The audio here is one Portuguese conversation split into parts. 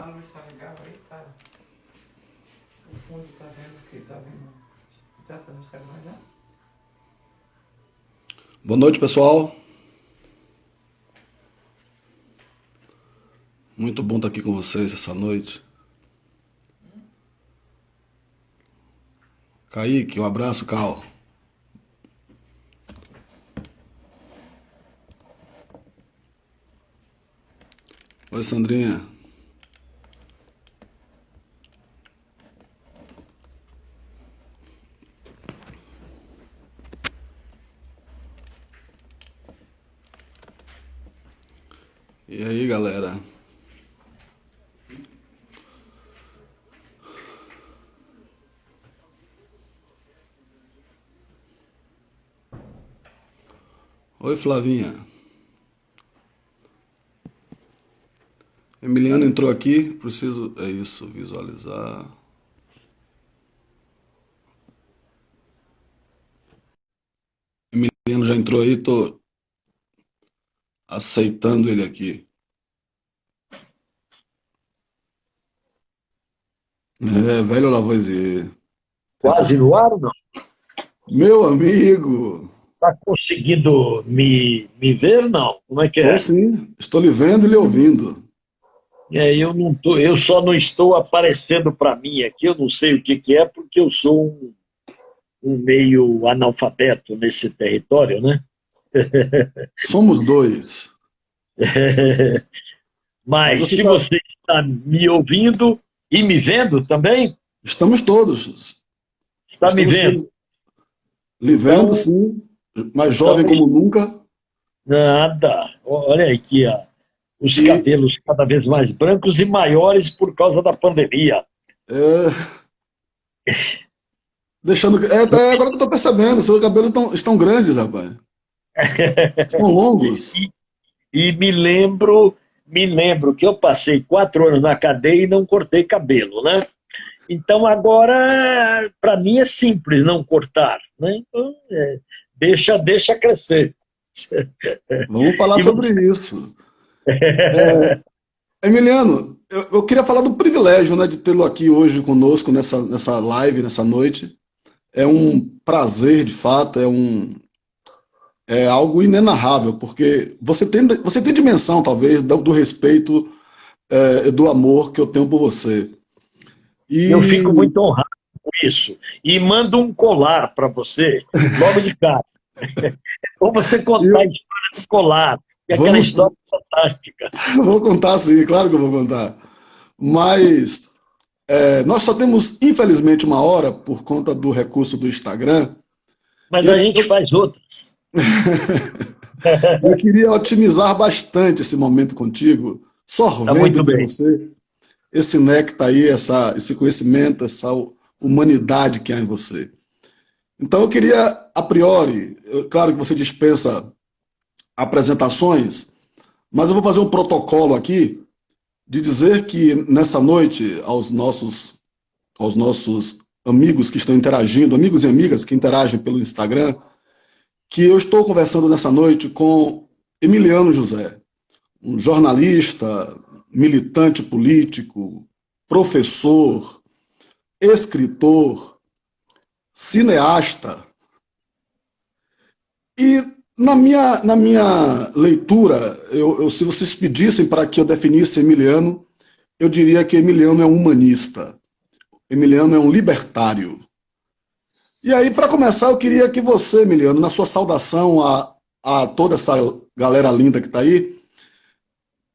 A luz tá ligada aí, tá? O fundo tá vendo o que tá vendo? Já tá no celular já? Boa noite, pessoal. Muito bom estar aqui com vocês essa noite. Kaique, um abraço, Cal. Oi, Sandrinha. E aí, galera? Oi, Flavinha. Emiliano entrou aqui, preciso, é isso, visualizar. Emiliano já entrou aí, tô aceitando ele aqui. É, velho Lavoisier. Quase no ar, não? Meu amigo, Está conseguindo me ver, não? Como é que tô é? sim, estou lhe vendo e lhe ouvindo. Eu não tô, eu só não estou aparecendo para mim aqui, eu não sei o que que é, porque eu sou um meio analfabeto nesse território, né? Somos dois. Mas Mas você se tá, você está me ouvindo e me vendo também, estamos todos. está me Estamos vendo. todos lhe vendo, Então, sim, mais então jovem como nunca. nada. Olha aqui, ó, os E cabelos cada vez mais brancos e maiores por causa da pandemia. é, deixando. É agora que eu tô percebendo, seus cabelos estão grandes, rapaz. Estão longos. E me lembro que eu passei 4 anos na cadeia e não cortei cabelo, né? Então agora, para mim é simples não cortar, né? Então, deixa crescer. Vamos falar E sobre você? isso. Emiliano, eu queria falar do privilégio, né, de tê-lo aqui hoje conosco nessa live, nessa noite. É um prazer, de fato, é algo inenarrável, porque você tem dimensão, talvez, do respeito, do amor que eu tenho por você. Eu fico E muito honrado com isso. E mando um colar para você, logo de cara. Ou você contar a eu, história do colar, que é aquela vamos, história fantástica. vou contar sim, claro que eu vou contar. Mas nós só temos, infelizmente, uma hora por conta do recurso do Instagram. Mas E a gente faz outras. eu queria otimizar bastante esse momento contigo, Tá sorvendo muito de bem. você esse néctar aí, esse conhecimento, essa humanidade que há em você. Então eu queria, a priori, claro que você dispensa apresentações, mas eu vou fazer um protocolo aqui de dizer que nessa noite, aos nossos amigos que estão interagindo, amigos e amigas que interagem pelo Instagram, que eu estou conversando nessa noite com Emiliano José, um jornalista, militante político, professor, escritor, cineasta. E na minha leitura, se vocês pedissem para que eu definisse Emiliano, eu diria que Emiliano é um humanista. Emiliano é um libertário. E aí, para começar, eu queria que você, Emiliano, na sua saudação a toda essa galera linda que está aí,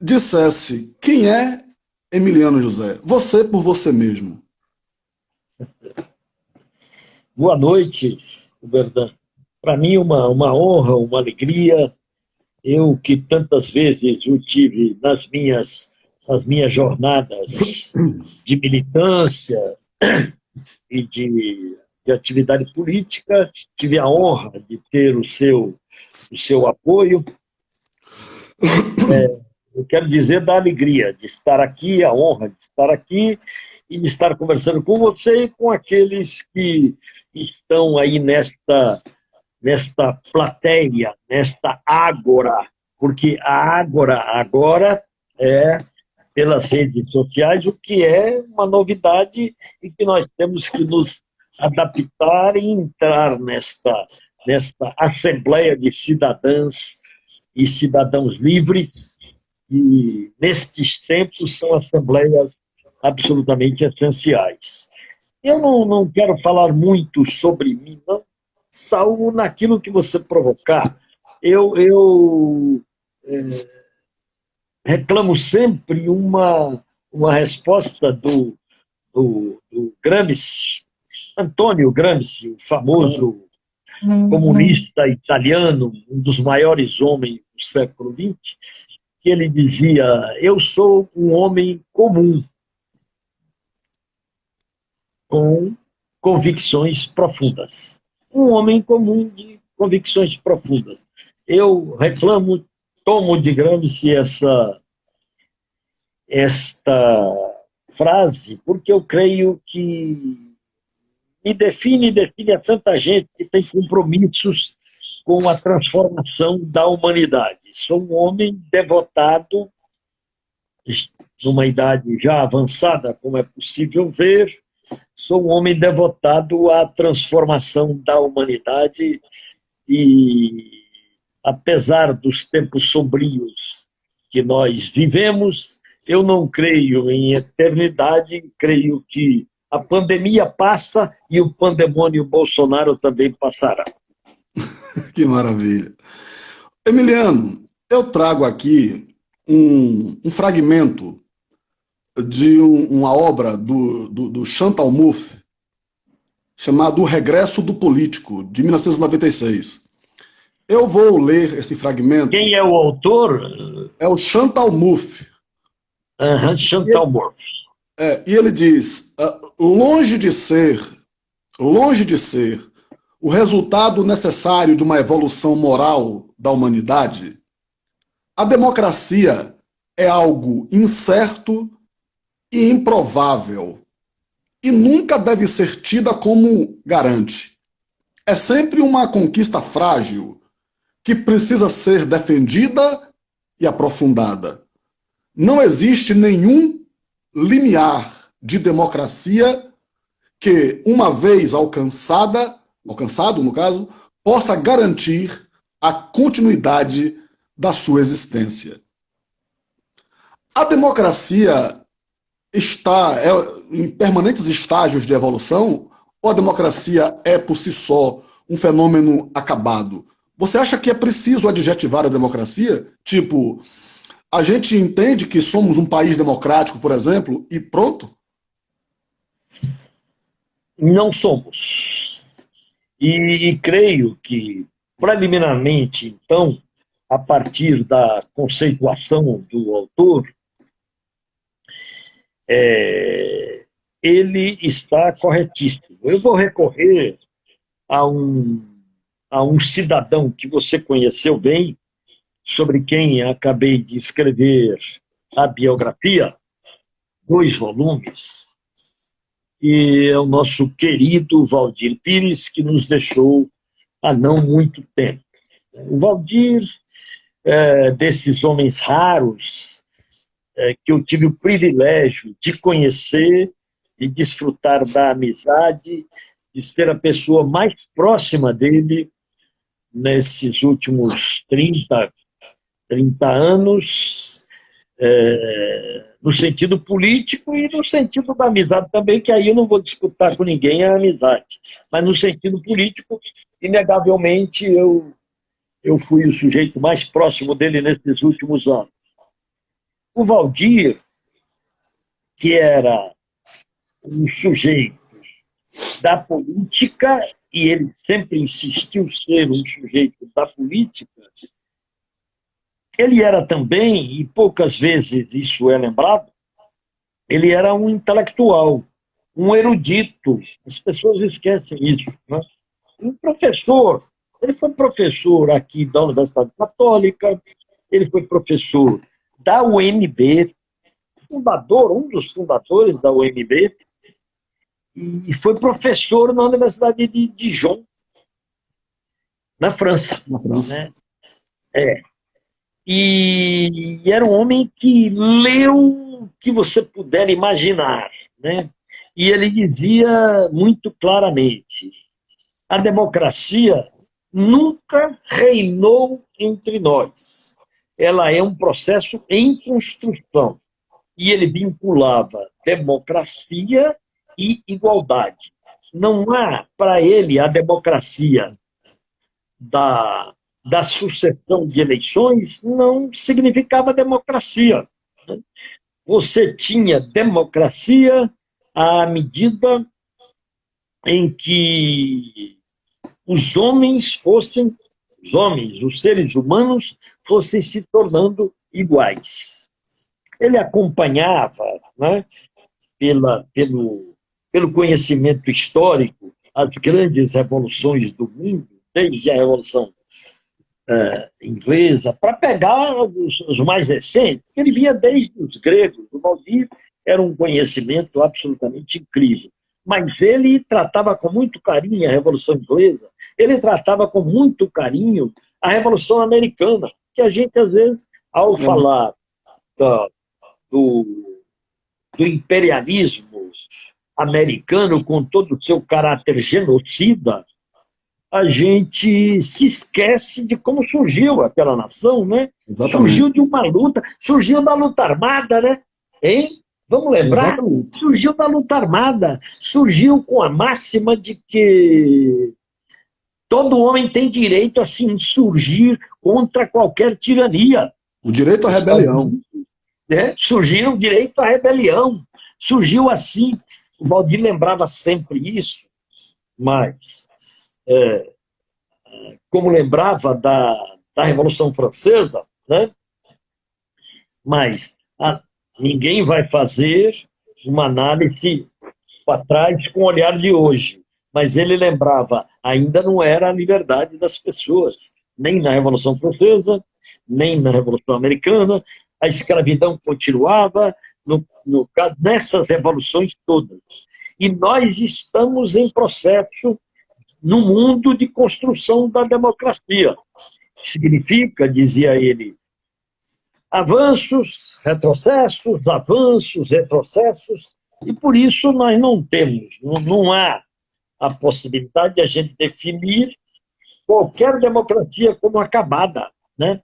dissesse quem é Emiliano José. Você por você mesmo. Boa noite, Berdan. Para mim, uma honra, uma alegria. Eu que tantas vezes o tive nas minhas jornadas de militância e de atividade política, tive a honra de ter o seu apoio. Eu quero dizer da alegria de estar aqui, a honra de estar aqui e de estar conversando com você e com aqueles que estão aí nesta plateia, nesta ágora, porque a ágora agora pelas redes sociais, o que é uma novidade e que nós temos que nos adaptar e entrar nesta assembleia de cidadãs e cidadãos livres, e nestes tempos são assembleias absolutamente essenciais. Eu não quero falar muito sobre mim, não, salvo naquilo que você provocar. Eu reclamo sempre uma resposta do Gramsci, Antônio Gramsci, o famoso comunista italiano, um dos maiores homens do século XX, que ele dizia: eu sou um homem comum, com convicções profundas. Um homem comum de convicções profundas. Eu reclamo, tomo de Gramsci esta frase, porque eu creio que me define a tanta gente que tem compromissos com a transformação da humanidade. Sou um homem devotado, numa idade já avançada, como é possível ver, sou um homem devotado à transformação da humanidade e, apesar dos tempos sombrios que nós vivemos, eu não creio em eternidade, creio que a pandemia passa e o pandemônio Bolsonaro também passará. Que maravilha. Emiliano, eu trago aqui um fragmento de uma obra do Chantal Mouffe, chamado O Regresso do Político, de 1996. Eu vou ler esse fragmento. Quem é o autor? É o Chantal Mouffe. Chantal Mouffe. E ele diz, longe de ser o resultado necessário de uma evolução moral da humanidade, a democracia é algo incerto e improvável, e nunca deve ser tida como garante. É sempre uma conquista frágil, que precisa ser defendida e aprofundada. Não existe nenhum limiar de democracia que, uma vez alcançado, no caso, possa garantir a continuidade da sua existência. A democracia está em permanentes estágios de evolução, ou a democracia é, por si só, um fenômeno acabado? Você acha que é preciso adjetivar a democracia? Tipo, a gente entende que somos um país democrático, por exemplo, e pronto? Não somos. E creio que, preliminarmente, então, a partir da conceituação do autor, ele está corretíssimo. Eu vou recorrer a um cidadão que você conheceu bem, sobre quem acabei de escrever a biografia, 2 volumes, e é o nosso querido Valdir Pires, que nos deixou há não muito tempo. O Valdir, desses homens raros, que eu tive o privilégio de conhecer e desfrutar da amizade, de ser a pessoa mais próxima dele nesses últimos 30 anos, no sentido político e no sentido da amizade também, que aí eu não vou disputar com ninguém a amizade. Mas no sentido político, inegavelmente, eu fui o sujeito mais próximo dele nesses últimos anos. O Valdir, que era um sujeito da política, e ele sempre insistiu ser um sujeito da política, ele era também, e poucas vezes isso é lembrado, ele era um intelectual, um erudito. As pessoas esquecem isso, né? Um professor. Ele foi professor aqui da Universidade Católica, ele foi professor da UNB, um dos fundadores da UNB, e foi professor na Universidade de Dijon, na França. Né? E era um homem que leu tudo que você puder imaginar, né? E ele dizia muito claramente: a democracia nunca reinou entre nós. Ela é um processo em construção. E ele vinculava democracia e igualdade. Não há, para ele, a democracia da sucessão de eleições não significava democracia. Você tinha democracia à medida em que os homens, os seres humanos, fossem se tornando iguais. Ele acompanhava, né, pelo conhecimento histórico, as grandes revoluções do mundo, desde a Revolução Inglesa, para pegar os mais recentes. Ele via desde os gregos. O Valdir era um conhecimento absolutamente incrível. Mas ele tratava com muito carinho a Revolução Inglesa, ele tratava com muito carinho a Revolução Americana, que a gente, às vezes, ao falar do imperialismo americano, com todo o seu caráter genocida, a gente se esquece de como surgiu aquela nação, né? Exatamente. Surgiu de uma luta, surgiu da luta armada, né? Hein? Vamos lembrar? Exatamente. Surgiu da luta armada, surgiu com a máxima de que todo homem tem direito a se insurgir contra qualquer tirania. O direito à rebelião. Surgiu o direito à rebelião. Surgiu assim. O Valdir lembrava sempre isso, mas como lembrava da Revolução Francesa, né? Mas ninguém vai fazer uma análise para trás com o olhar de hoje. Mas ele lembrava, ainda não era a liberdade das pessoas, nem na Revolução Francesa, nem na Revolução Americana. A escravidão continuava, nessas revoluções todas. E nós estamos em processo no mundo de construção da democracia. Significa, dizia ele, avanços, retrocessos, e por isso nós não há a possibilidade de a gente definir qualquer democracia como acabada, né?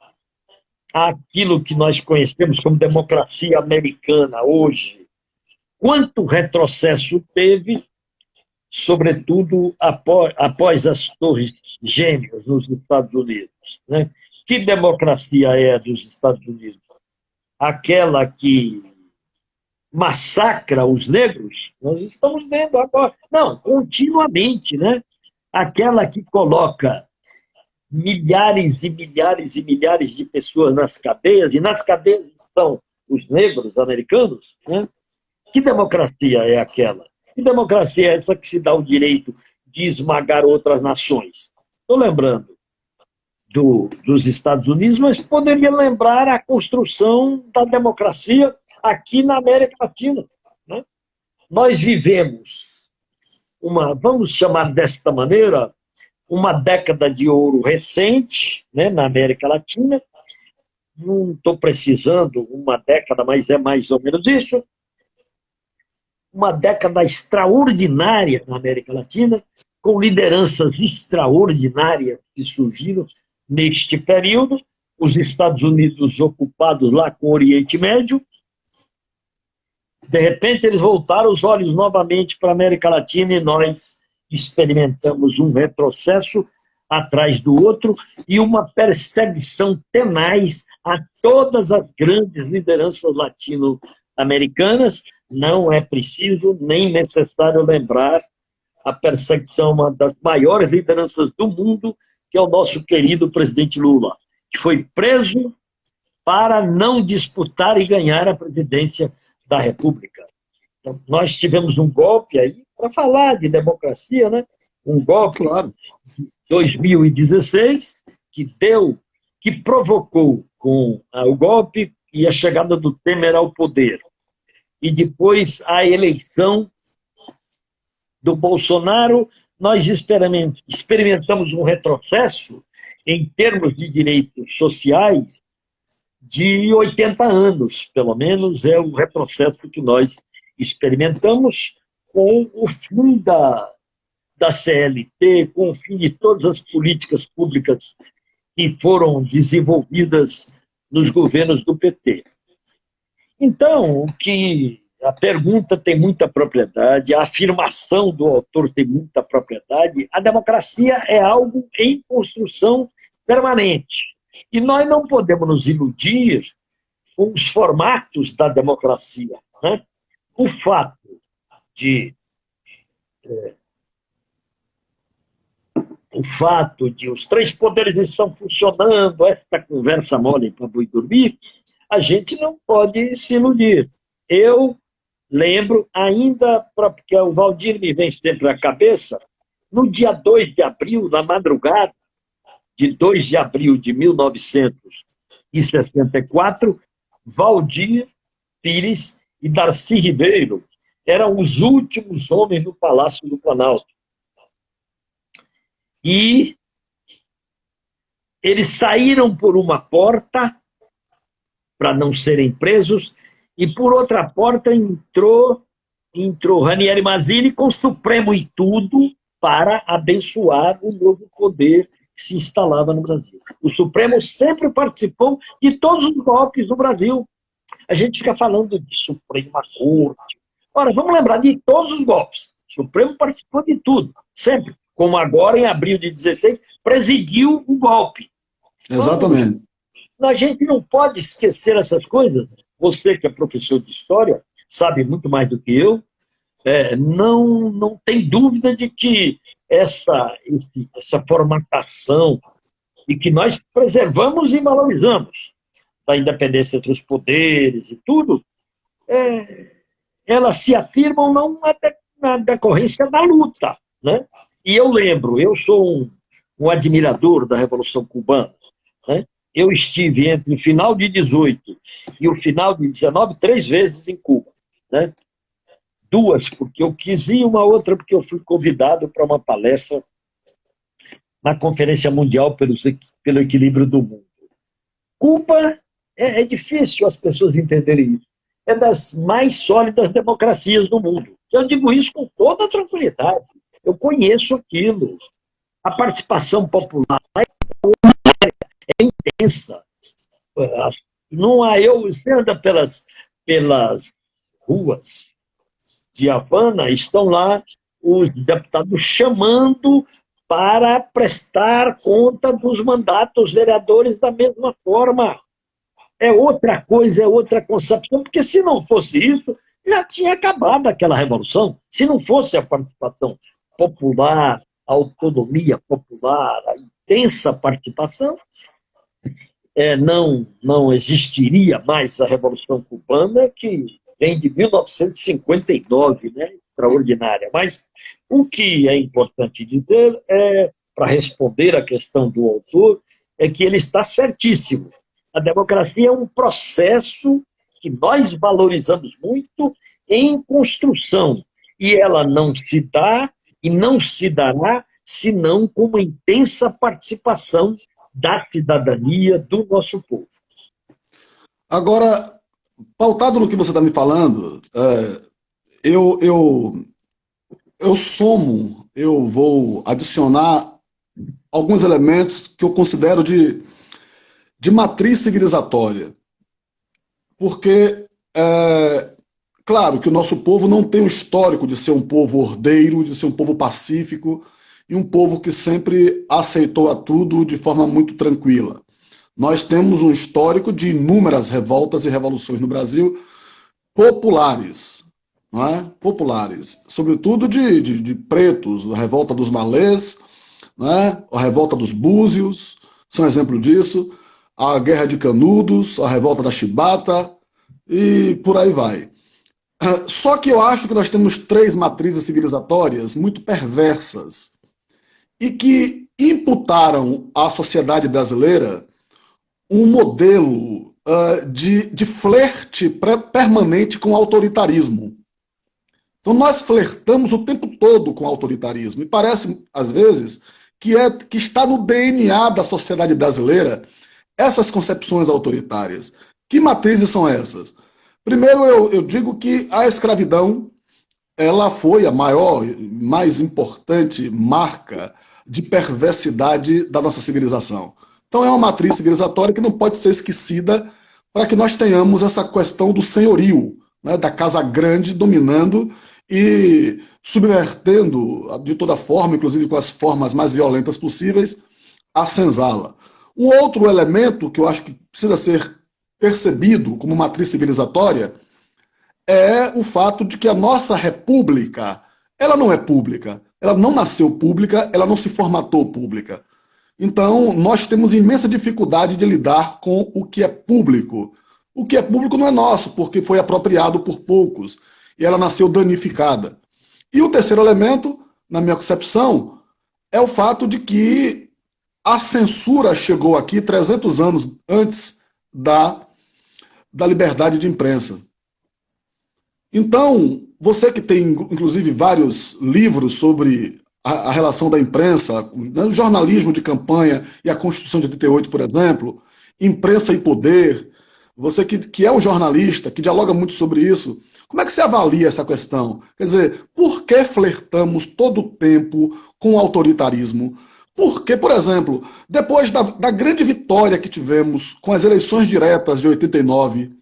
Aquilo que nós conhecemos como democracia americana hoje, quanto retrocesso teve, sobretudo após as Torres Gêmeas nos Estados Unidos, né? Que democracia é a dos Estados Unidos? Aquela que massacra os negros? Nós estamos vendo agora. Não, continuamente, né? Aquela que coloca milhares e milhares e milhares de pessoas nas cadeias, e nas cadeias estão os negros americanos, né? Que democracia é aquela? Que democracia é essa que se dá o direito de esmagar outras nações? Estou lembrando dos Estados Unidos, mas poderia lembrar a construção da democracia aqui na América Latina, né? Nós vivemos vamos chamar desta maneira, uma década de ouro recente, né, na América Latina. Não estou precisando uma década, mas é mais ou menos isso. Uma década extraordinária na América Latina, com lideranças extraordinárias que surgiram neste período. Os Estados Unidos ocupados lá com o Oriente Médio. De repente, eles voltaram os olhos novamente para a América Latina e nós experimentamos um retrocesso atrás do outro e uma perseguição tenaz a todas as grandes lideranças latino-americanas. Não é preciso nem necessário lembrar a perseguição a uma das maiores lideranças do mundo, que é o nosso querido presidente Lula, que foi preso para não disputar e ganhar a presidência da República. Então, nós tivemos um golpe aí, para falar de democracia, né? Um golpe em 2016 que provocou com o golpe e a chegada do Temer ao poder. E depois a eleição do Bolsonaro, nós experimentamos um retrocesso em termos de direitos sociais de 80 anos, pelo menos é o retrocesso que nós experimentamos com o fim da CLT, com o fim de todas as políticas públicas que foram desenvolvidas nos governos do PT. Então, a pergunta tem muita propriedade, a afirmação do autor tem muita propriedade, a democracia é algo em construção permanente. E nós não podemos nos iludir com os formatos da democracia, né? O fato de os três poderes estão funcionando, essa conversa mole para boi dormir, a gente não pode se iludir. Eu lembro ainda, porque o Valdir me vem sempre à cabeça, no dia 2 de abril, na madrugada de 2 de abril de 1964, Valdir Pires e Darcy Ribeiro eram os últimos homens no Palácio do Planalto. E eles saíram por uma porta para não serem presos, e por outra porta entrou Ranieri Mazzini com o Supremo e tudo para abençoar o novo poder que se instalava no Brasil. O Supremo sempre participou de todos os golpes no Brasil. A gente fica falando de Suprema Corte. Ora, vamos lembrar de todos os golpes. O Supremo participou de tudo, sempre. Como agora, em abril de 16, presidiu o golpe. Exatamente. Então, a gente não pode esquecer essas coisas. Você, que é professor de história, sabe muito mais do que eu, não tem dúvida de que essa formatação e que nós preservamos e valorizamos da independência entre os poderes e tudo, elas se afirmam não na decorrência da luta, né? E eu lembro, eu sou um admirador da Revolução Cubana, né? Eu estive entre o final de 18 e o final de 19 3 vezes em Cuba, né? 2 porque eu quis ir, uma outra porque eu fui convidado para uma palestra na Conferência Mundial pelo Equilíbrio do Mundo. Cuba, é difícil as pessoas entenderem isso, é das mais sólidas democracias do mundo. Eu digo isso com toda tranquilidade. Eu conheço aquilo. A participação popular é intensa. Não há, você anda pelas ruas de Havana, estão lá os deputados chamando para prestar conta dos mandatos, os vereadores da mesma forma. É outra coisa, é outra concepção, porque se não fosse isso, já tinha acabado aquela revolução. Se não fosse a participação popular, a autonomia popular, a intensa participação, não existiria mais a Revolução Cubana, que vem de 1959, né? Extraordinária. Mas o que é importante dizer, para responder à questão do autor, é que ele está certíssimo. A democracia é um processo que nós valorizamos muito em construção, e ela não se dá e não se dará senão com uma intensa participação da cidadania do nosso povo. Agora, pautado no que você está me falando, eu vou adicionar alguns elementos que eu considero de matriz civilizatória. Porque, claro que o nosso povo não tem um histórico de ser um povo ordeiro, de ser um povo pacífico, e um povo que sempre aceitou a tudo de forma muito tranquila. Nós temos um histórico de inúmeras revoltas e revoluções no Brasil, populares, não é? Populares, sobretudo de pretos, a revolta dos malês, não é? A revolta dos búzios, são exemplo disso, a guerra de Canudos, a revolta da Chibata, e por aí vai. Só que eu acho que nós temos 3 matrizes civilizatórias muito perversas e que imputaram à sociedade brasileira um modelo de flerte permanente com o autoritarismo. Então nós flertamos o tempo todo com o autoritarismo e parece, às vezes, que está no DNA da sociedade brasileira essas concepções autoritárias. Que matrizes são essas? Primeiro, eu digo que a escravidão ela foi a maior, mais importante marca de perversidade da nossa civilização. Então é uma matriz civilizatória que não pode ser esquecida para que nós tenhamos essa questão do senhorio, né, da casa grande dominando e subvertendo de toda forma, inclusive com as formas mais violentas possíveis, a senzala. Um outro elemento que eu acho que precisa ser percebido como matriz civilizatória é o fato de que a nossa república, ela não é pública, ela não nasceu pública, ela não se formatou pública. Então, nós temos imensa dificuldade de lidar com o que é público. O que é público não é nosso, porque foi apropriado por poucos, e ela nasceu danificada. E o terceiro elemento, na minha concepção, é o fato de que a censura chegou aqui 300 anos antes da liberdade de imprensa. Então, você que tem, inclusive, vários livros sobre a relação da imprensa, né, o jornalismo de campanha e a Constituição de 88, por exemplo, imprensa e poder, você que é um jornalista, que dialoga muito sobre isso, como é que você avalia essa questão? Quer dizer, por que flertamos todo o tempo com o autoritarismo? Porque, por exemplo, depois da grande vitória que tivemos com as eleições diretas de 89,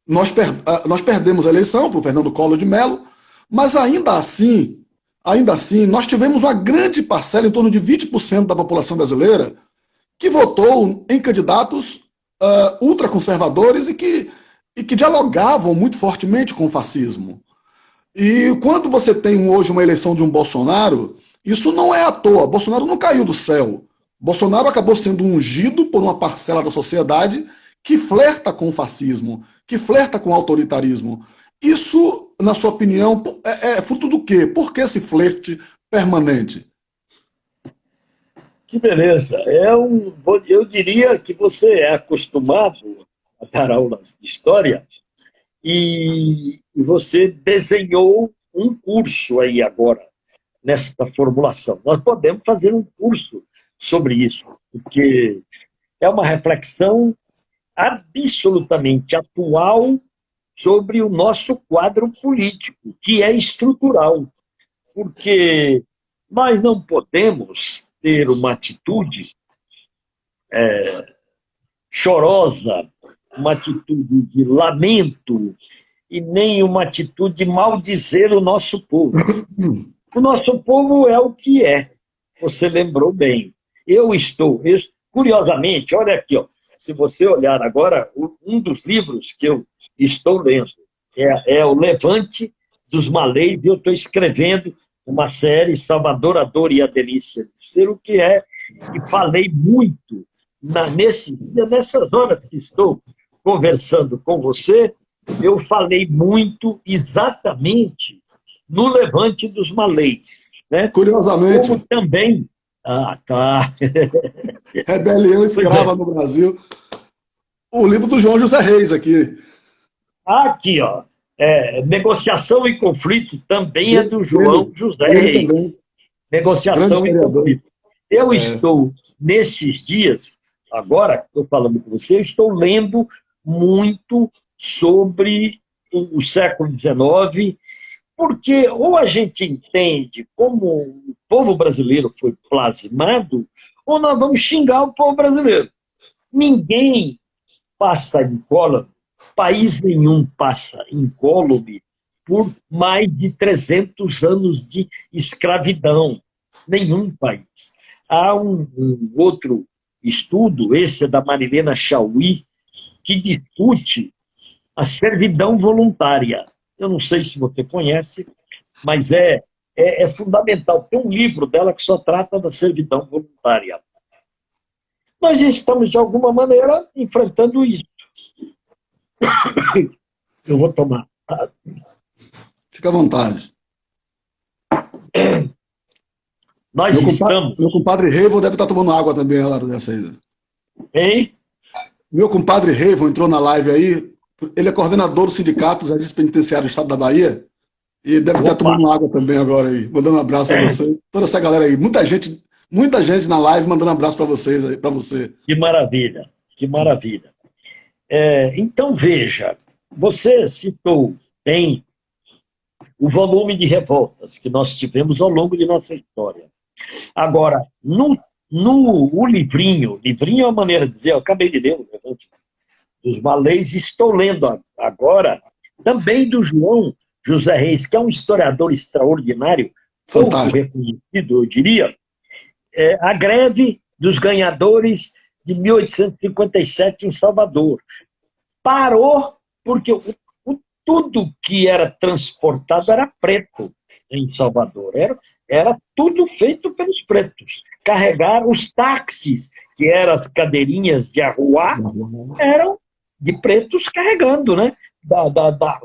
nós perdemos a eleição para o Fernando Collor de Mello, mas ainda assim, nós tivemos uma grande parcela, em torno de 20% da população brasileira, que votou em candidatos ultraconservadores e que dialogavam muito fortemente com o fascismo. E quando você tem hoje uma eleição de um Bolsonaro, isso não é à toa. Bolsonaro não caiu do céu. Bolsonaro acabou sendo ungido por uma parcela da sociedade que flerta com o fascismo, que flerta com o autoritarismo. Isso, na sua opinião, é fruto do quê? Por que esse flerte permanente? Que beleza. Eu diria que você é acostumado a dar aulas de história e você desenhou um curso aí agora, nesta formulação. Nós podemos fazer um curso sobre isso, porque é uma reflexão absolutamente atual sobre o nosso quadro político, que é estrutural, porque nós não podemos ter uma atitude chorosa, uma atitude de lamento e nem uma atitude de maldizer o nosso povo. O nosso povo é o que é. Você lembrou bem. Curiosamente, olha aqui, ó, se você olhar agora, um dos livros que eu estou lendo é O Levante dos Malês, e eu estou escrevendo uma série, Salvador, a Dor e a Delícia de Ser o que é, e falei muito nessas horas que estou conversando com você, eu falei muito exatamente no Levante dos Malês. Né? Curiosamente. Como também... Ah, tá. Rebelião Escrava no Brasil. O livro do João José Reis aqui. Aqui, ó. Negociação e Conflito também é do João José Reis. Negociação e Conflito. Eu estou, nesses dias, agora estou falando com você, eu estou lendo muito sobre o século XIX, porque ou a gente entende como o povo brasileiro foi plasmado, ou nós vamos xingar o povo brasileiro. Ninguém passa incólume, país nenhum passa incólume por mais de 300 anos de escravidão. Nenhum país. Há um outro estudo, esse é da Marilena Chauí, que discute a servidão voluntária. Eu não sei se você conhece, mas é fundamental. Tem um livro dela que só trata da servidão voluntária. Nós estamos, de alguma maneira, enfrentando isso. Eu vou tomar. Fica à vontade. Nós estamos... Meu compadre Reivo deve estar tomando água também a hora dessa aí. Hein? Meu compadre Reivo entrou na live aí. Ele é coordenador do Sindicato dos Agentes Penitenciários do Estado da Bahia. E deve estar tomando água também agora aí. Mandando um abraço para você. Toda essa galera aí. Muita gente Muita gente na live mandando abraço para vocês aí, para você. Que maravilha, que maravilha. Então, veja, você citou bem o volume de revoltas que nós tivemos ao longo de nossa história. Agora, o livrinho é uma maneira de dizer, eu acabei de ler o Levante dos Malês, estou lendo agora também do João José Reis, que é um historiador extraordinário, pouco Fantástico. reconhecido, eu diria, a greve dos ganhadores de 1857 em Salvador. Parou porque tudo que era transportado era preto em Salvador. Era tudo feito pelos pretos. Carregar os táxis, que eram as cadeirinhas de arruar, eram de pretos carregando, né? Da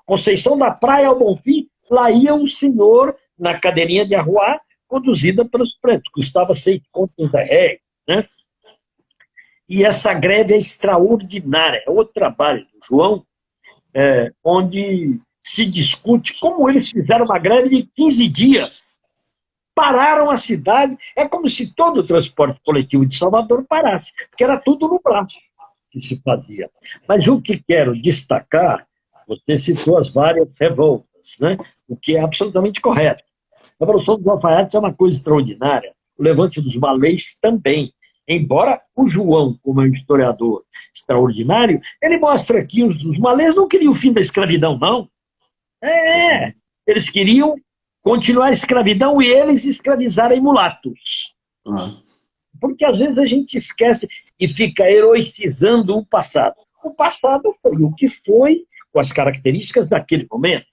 Conceição da Praia ao Bonfim, lá ia um senhor na cadeirinha de arruar, conduzida pelos pretos. Custava 6 contos a réis, né? E essa greve é extraordinária. É outro trabalho do João, onde se discute como eles fizeram uma greve de 15 dias. Pararam a cidade. É como se todo o transporte coletivo de Salvador parasse, porque era tudo no braço que se fazia. Mas o que quero destacar, você citou as várias revoltas, né? O que é absolutamente correto. A Revolução dos Alfaiates é uma coisa extraordinária. O Levante dos Malês também. Embora o João, como é um historiador extraordinário, ele mostra que os malês não queriam o fim da escravidão, não. Eles queriam continuar a escravidão e eles escravizarem mulatos. Porque às vezes a gente esquece e fica heroicizando o passado. O passado foi o que foi, com as características daquele momento.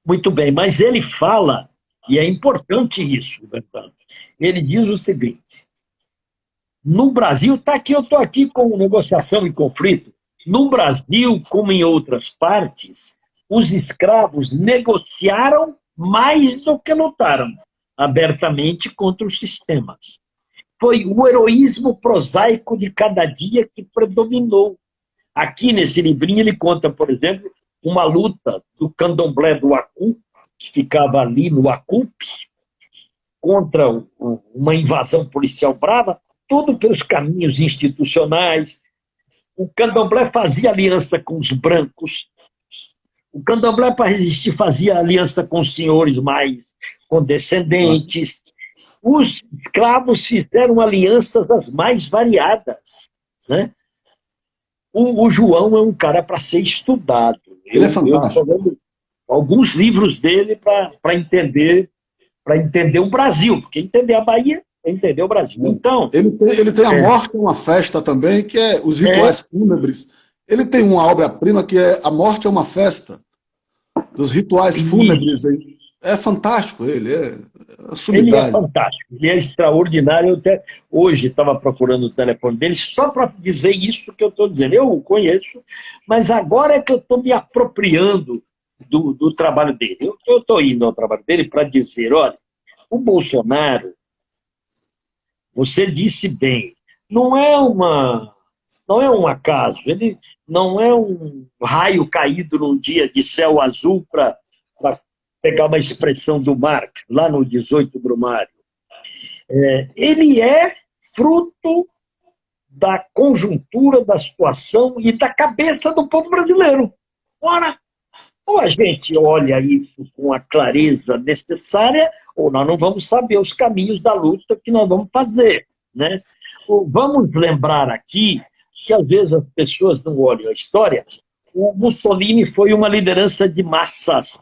Muito bem, mas ele fala, e é importante isso, Bertano. Ele diz o seguinte: no Brasil, está aqui, eu estou aqui com negociação e conflito. No Brasil, como em outras partes, os escravos negociaram mais do que lutaram abertamente contra o sistema. Foi o heroísmo prosaico de cada dia que predominou. Aqui nesse livrinho ele conta, por exemplo, uma luta do candomblé do Acu, que ficava ali no Acupe, contra uma invasão policial brava, tudo pelos caminhos institucionais. O candomblé fazia aliança com os brancos. O candomblé, para resistir, fazia aliança com os senhores mais condescendentes. Os escravos fizeram alianças as mais variadas, né? O João é um cara para ser estudado. Ele é fantástico. Eu estou lendo alguns livros dele para entender o Brasil, porque entender a Bahia é entender o Brasil. Então, ele tem A Morte é uma Festa também, que é os rituais fúnebres. Ele tem uma obra-prima que é A Morte é uma Festa, dos rituais fúnebres. É fantástico ele, é sumidade. Ele é fantástico, ele é extraordinário. Eu até hoje estava procurando o telefone dele só para dizer isso que eu estou dizendo. Eu o conheço, mas agora é que eu estou me apropriando do trabalho dele. Eu estou indo ao trabalho dele para dizer, olha, o Bolsonaro, você disse bem, não é um acaso, ele não é um raio caído num dia de céu azul para pegar uma expressão do Marx, lá no 18 Brumário. Ele é fruto da conjuntura, da situação e da cabeça do povo brasileiro. Ora, ou a gente olha isso com a clareza necessária, ou nós não vamos saber os caminhos da luta que nós vamos fazer, né? Vamos lembrar aqui que às vezes as pessoas não olham a história. O Mussolini foi uma liderança de massas.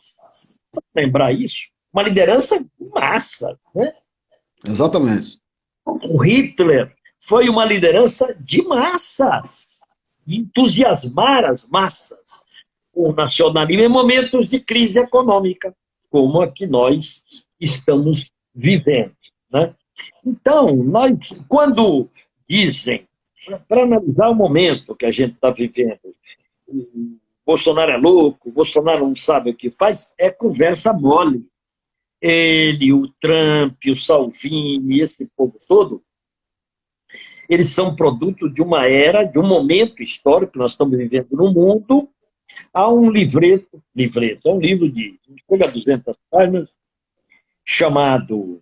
Lembrar isso? Uma liderança de massa, né? Exatamente. O Hitler foi uma liderança de massas, entusiasmar as massas. O nacionalismo em momentos de crise econômica, como a que nós estamos vivendo, né? Então, quando dizem, para analisar o momento que a gente está vivendo, Bolsonaro é louco, Bolsonaro não sabe o que faz, é conversa mole. Ele, o Trump, o Salvini, esse povo todo, eles são produto de uma era, de um momento histórico que nós estamos vivendo no mundo. Há um livreto, é um livro de chega a 200 páginas, chamado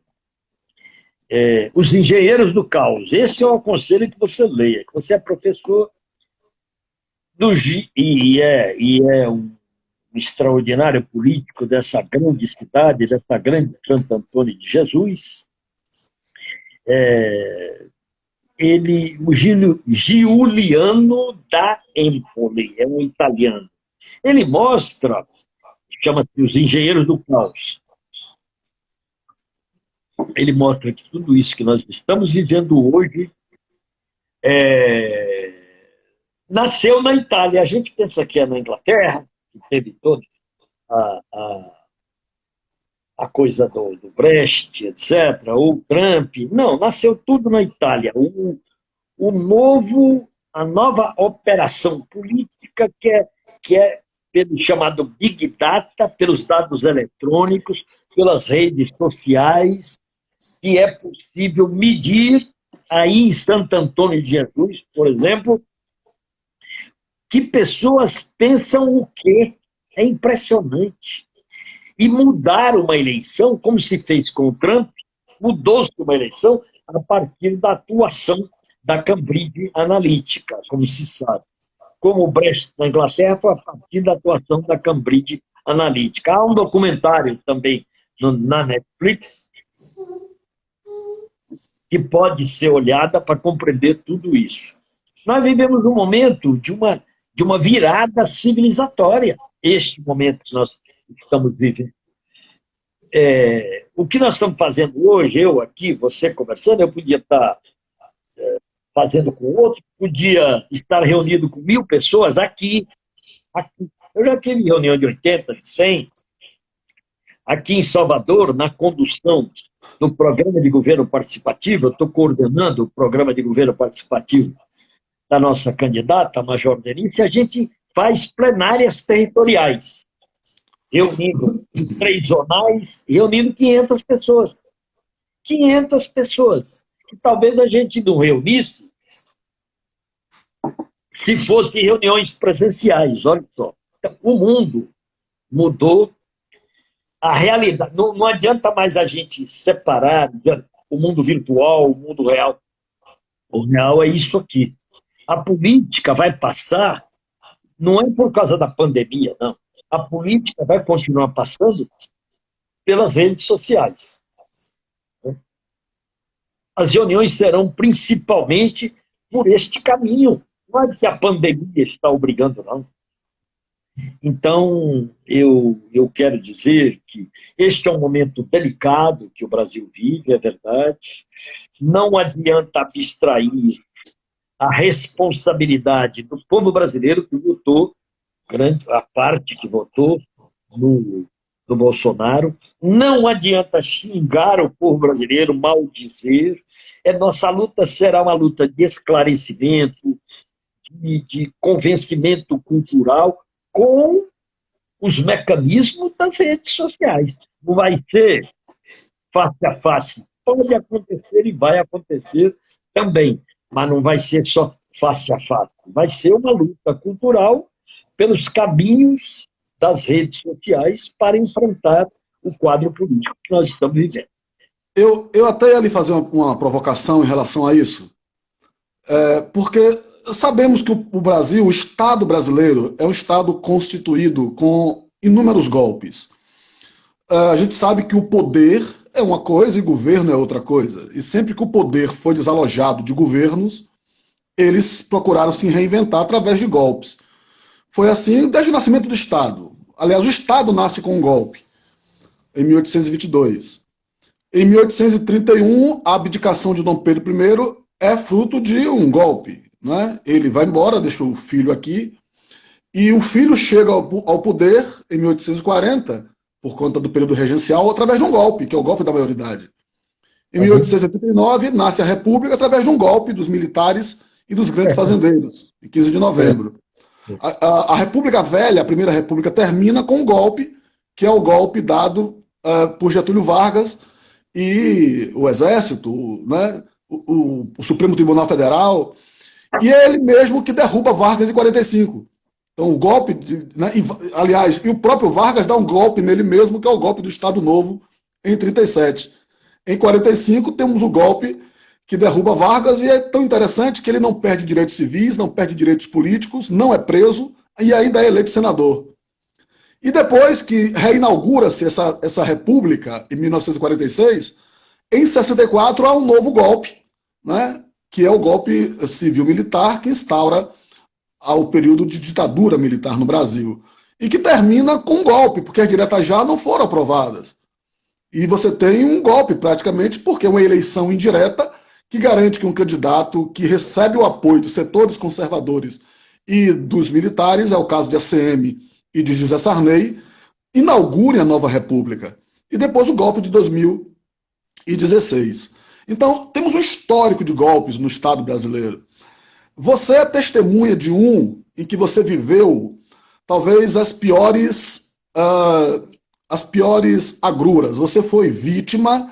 Os Engenheiros do Caos. Esse é o aconselho que você leia, que você é professor e é um extraordinário político dessa grande cidade, dessa grande Santo Antônio de Jesus. O Giuliano da Empoli, é um italiano. Ele mostra, chama-se Os Engenheiros do Caos. Ele mostra que tudo isso que nós estamos vivendo hoje nasceu na Itália. A gente pensa que é na Inglaterra, que teve toda a coisa do Brecht, etc., ou Trump. Não, nasceu tudo na Itália. A nova operação política que é pelo chamado Big Data, pelos dados eletrônicos, pelas redes sociais, que é possível medir aí em Santo Antônio de Jesus, por exemplo, que pessoas pensam o quê? É impressionante. E mudar uma eleição, como se fez com o Trump, mudou-se uma eleição a partir da atuação da Cambridge Analytica, como se sabe. Como o Brecht na Inglaterra foi a partir da atuação da Cambridge Analytica. Há um documentário também na Netflix que pode ser olhada para compreender tudo isso. Nós vivemos um momento de uma virada civilizatória, este momento que nós estamos vivendo. O que nós estamos fazendo hoje, eu aqui, você conversando, eu podia estar fazendo com outro, podia estar reunido com 1000 pessoas aqui. Eu já tive reunião de 80, de 100, aqui em Salvador, na condução do programa de governo participativo. Eu estou coordenando o programa de governo participativo da nossa candidata, a Major Denise. A gente faz plenárias territoriais, reunindo 3 zonais, reunindo 500 pessoas. 500 pessoas. Que talvez a gente não reunisse se fossem reuniões presenciais. Olha só. Então, o mundo mudou. A realidade. Não adianta mais a gente separar o mundo virtual, o mundo real. O real é isso aqui. A política vai passar, não é por causa da pandemia, não. A política vai continuar passando pelas redes sociais. As reuniões serão principalmente por este caminho. Não é que a pandemia está obrigando, não. Então, eu quero dizer que este é um momento delicado que o Brasil vive, é verdade. Não adianta abstrair a responsabilidade do povo brasileiro que votou, a parte que votou no Bolsonaro. Não adianta xingar o povo brasileiro, maldizer. Nossa luta será uma luta de esclarecimento, de convencimento cultural, com os mecanismos das redes sociais. Não vai ser face a face. Pode acontecer e vai acontecer também, mas não vai ser só face a face. Vai ser uma luta cultural pelos caminhos das redes sociais para enfrentar o quadro político que nós estamos vivendo. Eu até ia lhe fazer uma provocação em relação a isso, porque sabemos que o Brasil, o Estado brasileiro, é um Estado constituído com inúmeros golpes. A gente sabe que o poder é uma coisa e governo é outra coisa. E sempre que o poder foi desalojado de governos, eles procuraram se reinventar através de golpes. Foi assim desde o nascimento do Estado. Aliás, o Estado nasce com um golpe, em 1822. Em 1831, a abdicação de Dom Pedro I é fruto de um golpe. Né? Ele vai embora, deixa o filho aqui, e o filho chega ao poder em 1840, por conta do período regencial, através de um golpe, que é o golpe da maioridade. Em 1889, nasce a República através de um golpe dos militares e dos grandes fazendeiros, em 15 de novembro. A República Velha, a Primeira República, termina com um golpe, que é o golpe dado por Getúlio Vargas e o Exército, né? o Supremo Tribunal Federal, e é ele mesmo que derruba Vargas em 45. Então o golpe, aliás, e o próprio Vargas dá um golpe nele mesmo, que é o golpe do Estado Novo, em 37. Em 45 temos o golpe que derruba Vargas, e é tão interessante que ele não perde direitos civis, não perde direitos políticos, não é preso e ainda é eleito senador. E depois que reinaugura-se essa república, em 1946, em 64 há um novo golpe, né, que é o golpe civil-militar, que instaura o período de ditadura militar no Brasil. E que termina com um golpe, porque as diretas já não foram aprovadas. E você tem um golpe, praticamente, porque é uma eleição indireta que garante que um candidato que recebe o apoio dos setores conservadores e dos militares, é o caso de ACM e de José Sarney, inaugure a nova república. E depois o golpe de 2016. Então, temos um histórico de golpes no Estado brasileiro. Você é testemunha de um em que você viveu talvez as piores agruras. Você foi vítima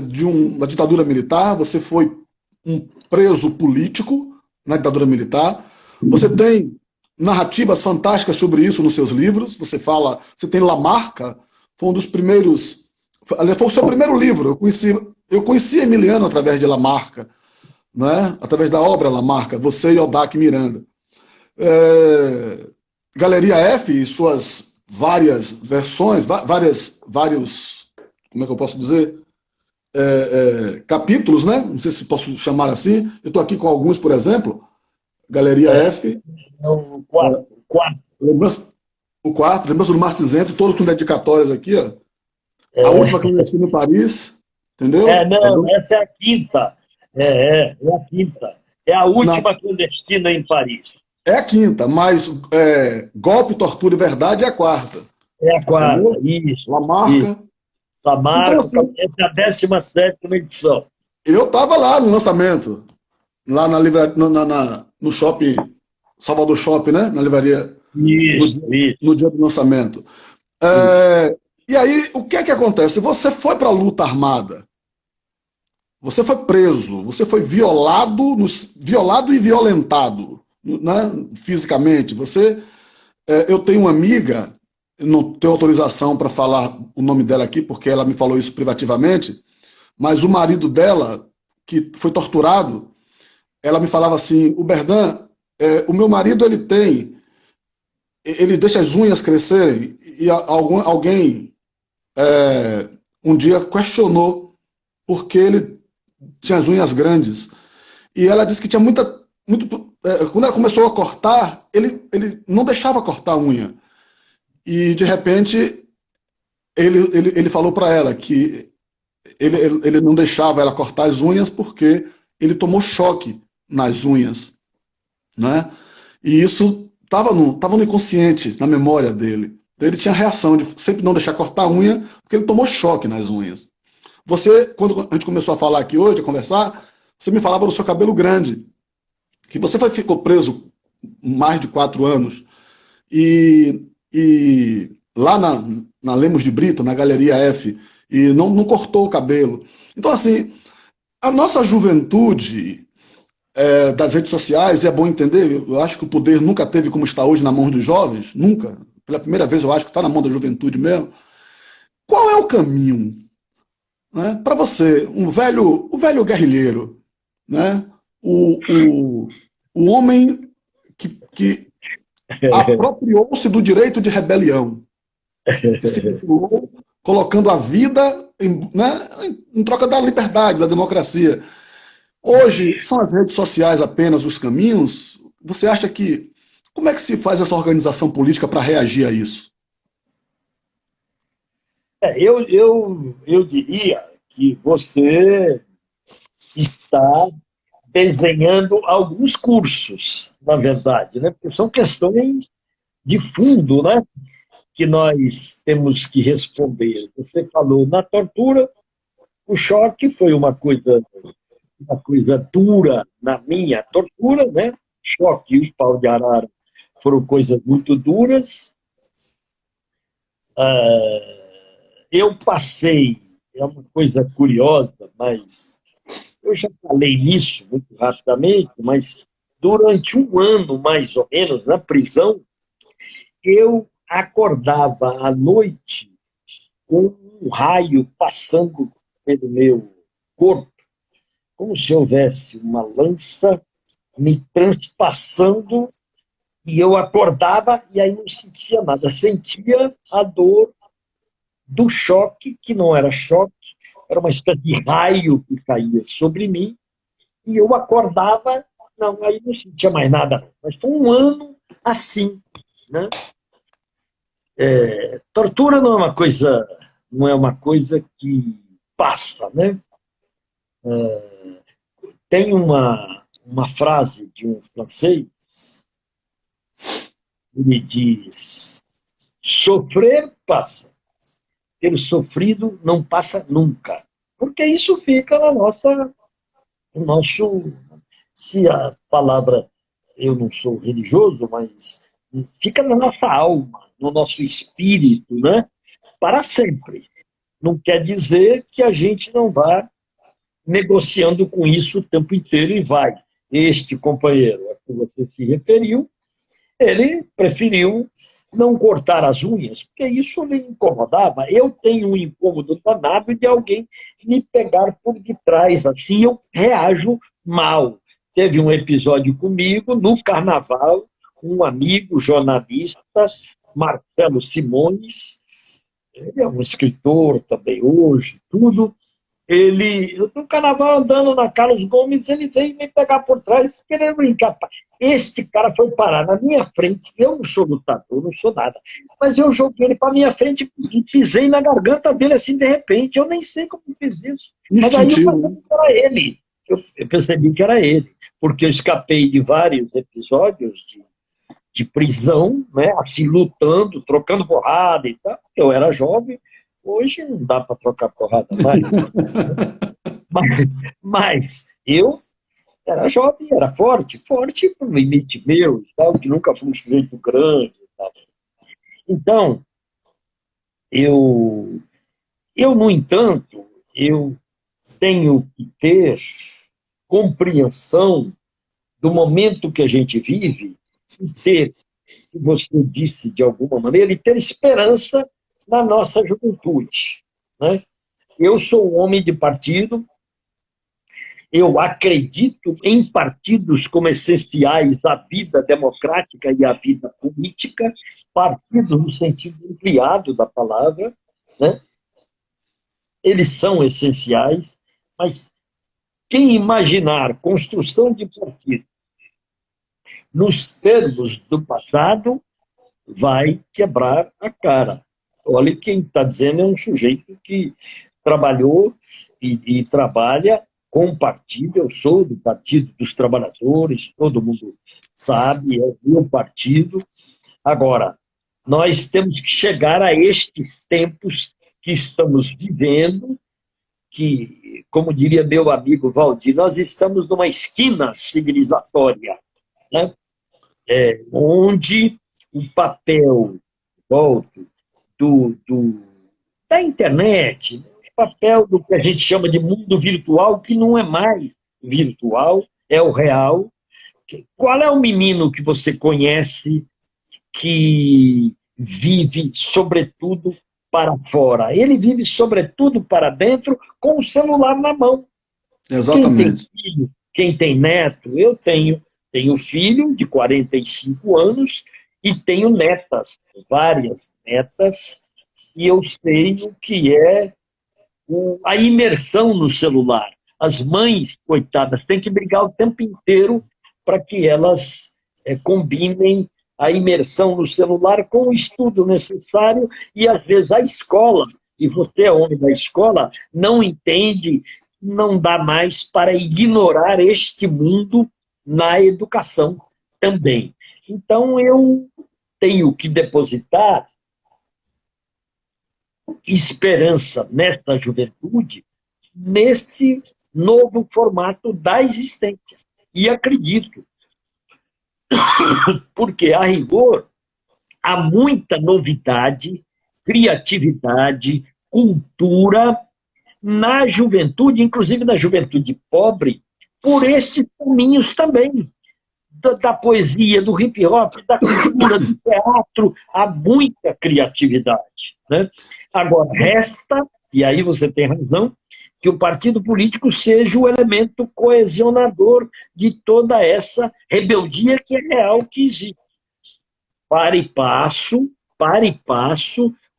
de uma ditadura militar, você foi um preso político na ditadura militar, você tem narrativas fantásticas sobre isso nos seus livros, você tem Lamarca, foi um dos primeiros, foi o seu primeiro livro, eu conheci Emiliano através de Lamarca, né? Através da obra Lamarca, você e Odaque Miranda. Galeria F e suas várias versões, vários, como é que eu posso dizer? Capítulos, né? Não sei se posso chamar assim. Eu estou aqui com alguns, por exemplo. Galeria F. O quarto. O quarto, lembrança do Mar Cinzento, todos com dedicatórias aqui, ó. A última clandestina em Paris, entendeu? Não, essa é a quinta. É a quinta. É a última clandestina em Paris. É a quinta, mas Golpe, Tortura e Verdade é a quarta. É a quarta, entendeu? Isso. Lamarca. Isso. Lamarca, então, assim, essa é a 17ª edição. Eu estava lá no lançamento, lá na livraria, no shopping, Salvador Shopping, né? Na livraria. Isso, no dia do lançamento. E aí, o que é que acontece? Você foi para a luta armada, você foi preso, você foi violado e violentado, né, fisicamente. Eu tenho uma amiga, não tenho autorização para falar o nome dela aqui, porque ela me falou isso privativamente, mas o marido dela, que foi torturado, ela me falava assim: o Berdan, o meu marido ele deixa as unhas crescerem, e alguém um dia questionou por que ele tinha as unhas grandes. E ela disse que tinha quando ela começou a cortar, ele não deixava cortar a unha. E, de repente, ele falou para ela que ele não deixava ela cortar as unhas porque ele tomou choque nas unhas, né? E isso estava no inconsciente, na memória dele. Então ele tinha a reação de sempre não deixar cortar a unha, porque ele tomou choque nas unhas. Quando a gente começou a falar aqui hoje, a conversar, você me falava do seu cabelo grande, que você ficou preso mais de 4 anos, e lá na Lemos de Brito, na Galeria F, e não cortou o cabelo. Então, assim, a nossa juventude das redes sociais, é bom entender, eu acho que o poder nunca teve como está hoje na mão dos jovens, nunca. Pela primeira vez eu acho que está na mão da juventude mesmo. Qual é o caminho, né, para você, o velho guerrilheiro, né, o homem que apropriou-se do direito de rebelião, que se virou, colocando a vida em troca da liberdade, da democracia. Hoje, são as redes sociais apenas os caminhos? Você acha que... Como é que se faz essa organização política para reagir a isso? Eu diria que você está desenhando alguns cursos, na verdade, né? Porque são questões de fundo, né, que nós temos que responder. Você falou na tortura, o choque foi uma coisa dura na minha tortura, né? Choque e o pau de arara foram coisas muito duras. Eu passei, é uma coisa curiosa, mas eu já falei nisso muito rapidamente, mas durante 1 ano, mais ou menos, na prisão, eu acordava à noite com um raio passando pelo meu corpo, como se houvesse uma lança me transpassando, e eu acordava e aí não sentia nada. Sentia a dor do choque, que não era choque, era uma espécie de raio que caía sobre mim, e eu acordava, não, aí não sentia mais nada, não. Mas foi um ano assim, né? Tortura não é uma coisa que passa, né? Tem uma frase de um francês, ele diz: sofrer passa, ter sofrido não passa nunca. Porque isso fica no nosso, se a palavra, eu não sou religioso, mas fica na nossa alma, no nosso espírito, né? Para sempre. Não quer dizer que a gente não vá negociando com isso o tempo inteiro e vai. Este companheiro a que você se referiu, ele preferiu não cortar as unhas, porque isso lhe incomodava. Eu tenho um incômodo danado de alguém me pegar por detrás, assim eu reajo mal. Teve um episódio comigo, no carnaval, um amigo jornalista, Marcelo Simões, ele é um escritor também hoje, tudo. Eu no carnaval andando na Carlos Gomes, ele veio me pegar por trás, querendo brincar. Este cara foi parar na minha frente. Eu não sou lutador, não sou nada. Mas eu joguei ele para minha frente e pisei na garganta dele assim de repente. Eu nem sei como fiz isso. Mas aí eu percebi que era ele. Eu percebi que era ele. Porque eu escapei de vários episódios de prisão, né? Assim, lutando, trocando porrada e tal. Eu era jovem. Hoje não dá para trocar porrada mais. Mas eu era jovem, era forte para um limite meu, tal, que nunca fui um sujeito grande. Tal. Então, no entanto, eu tenho que ter compreensão do momento que a gente vive e ter, que você disse de alguma maneira, e ter esperança na nossa juventude. Né? Eu sou um homem de partido, eu acredito em partidos como essenciais à vida democrática e à vida política, partidos no sentido ampliado da palavra, né? Eles são essenciais, mas quem imaginar construção de partido nos termos do passado vai quebrar a cara. Olha, quem está dizendo é um sujeito que trabalhou e trabalha com o partido. Eu sou do Partido dos Trabalhadores, todo mundo sabe, é o meu partido. Agora, nós temos que chegar a estes tempos que estamos vivendo, que, como diria meu amigo Valdir, nós estamos numa esquina civilizatória, né? Onde o papel, volto, da internet, o papel do que a gente chama de mundo virtual, que não é mais virtual, é o real. Qual é o menino que você conhece que vive, sobretudo, para fora? Ele vive, sobretudo, para dentro, com o celular na mão. Exatamente. Quem tem filho, quem tem neto, eu tenho filho de 45 anos e tenho netas, várias netas, e eu sei o que é a imersão no celular. As mães, coitadas, têm que brigar o tempo inteiro para que elas combinem a imersão no celular com o estudo necessário, e às vezes a escola, e você é homem da escola, não entende, não dá mais para ignorar este mundo na educação também. Então eu tenho que depositar esperança nesta juventude, nesse novo formato da existência. E acredito, porque a rigor há muita novidade, criatividade, cultura na juventude, inclusive na juventude pobre, por estes caminhos também. Da poesia, do hip hop, da cultura, do teatro, há muita criatividade. Né? Agora, resta, e aí você tem razão, que o partido político seja o elemento coesionador de toda essa rebeldia que é real, que existe. Para e passo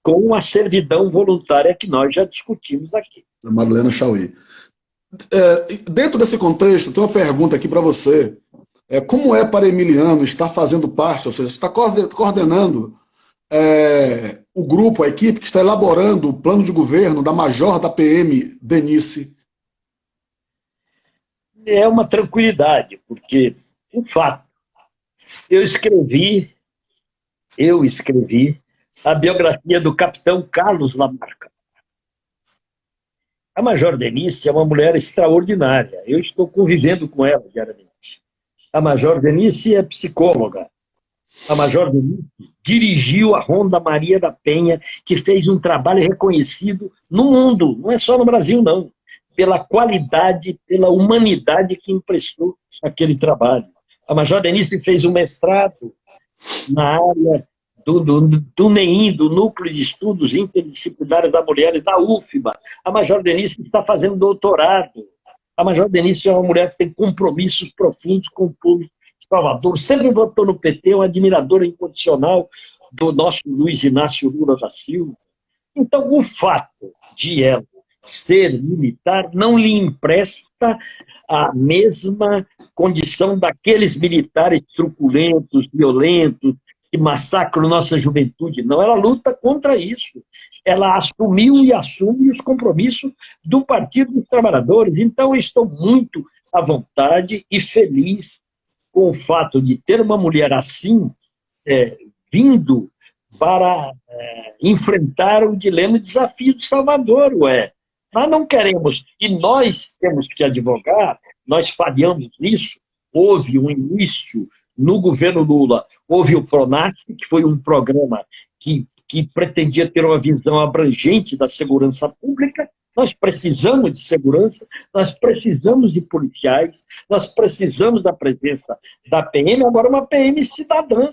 com a servidão voluntária que nós já discutimos aqui. A Madalena Chauí. Dentro desse contexto, tem uma pergunta aqui para você. Como é para Emiliano estar fazendo parte, ou seja, está coordenando o grupo, a equipe que está elaborando o plano de governo da Major da PM, Denise? É uma tranquilidade, porque, de fato, eu escrevi a biografia do capitão Carlos Lamarca. A Major Denise é uma mulher extraordinária. Eu estou convivendo com ela diariamente. A Major Denise é psicóloga. A Major Denise dirigiu a Ronda Maria da Penha, que fez um trabalho reconhecido no mundo, não é só no Brasil, não, pela qualidade, pela humanidade que emprestou aquele trabalho. A Major Denise fez um mestrado na área do NEIM, do Núcleo de Estudos Interdisciplinares da Mulher, da UFBA. A Major Denise está fazendo doutorado. A Major Denise é uma mulher que tem compromissos profundos com o povo de Salvador. Sempre votou no PT, é uma admiradora incondicional do nosso Luiz Inácio Lula da Silva. Então, o fato de ela ser militar não lhe empresta a mesma condição daqueles militares truculentos, violentos, que massacram nossa juventude. Não, ela luta contra isso. Ela assumiu e assume os compromissos do Partido dos Trabalhadores. Então, eu estou muito à vontade e feliz com o fato de ter uma mulher assim vindo para enfrentar o dilema e o desafio de Salvador. Nós não queremos, e nós temos que advogar, nós falhamos nisso. Houve um início no governo Lula, houve o PRONAF, que foi um programa que pretendia ter uma visão abrangente da segurança pública. Nós precisamos de segurança, nós precisamos de policiais, nós precisamos da presença da PM, agora uma PM cidadã,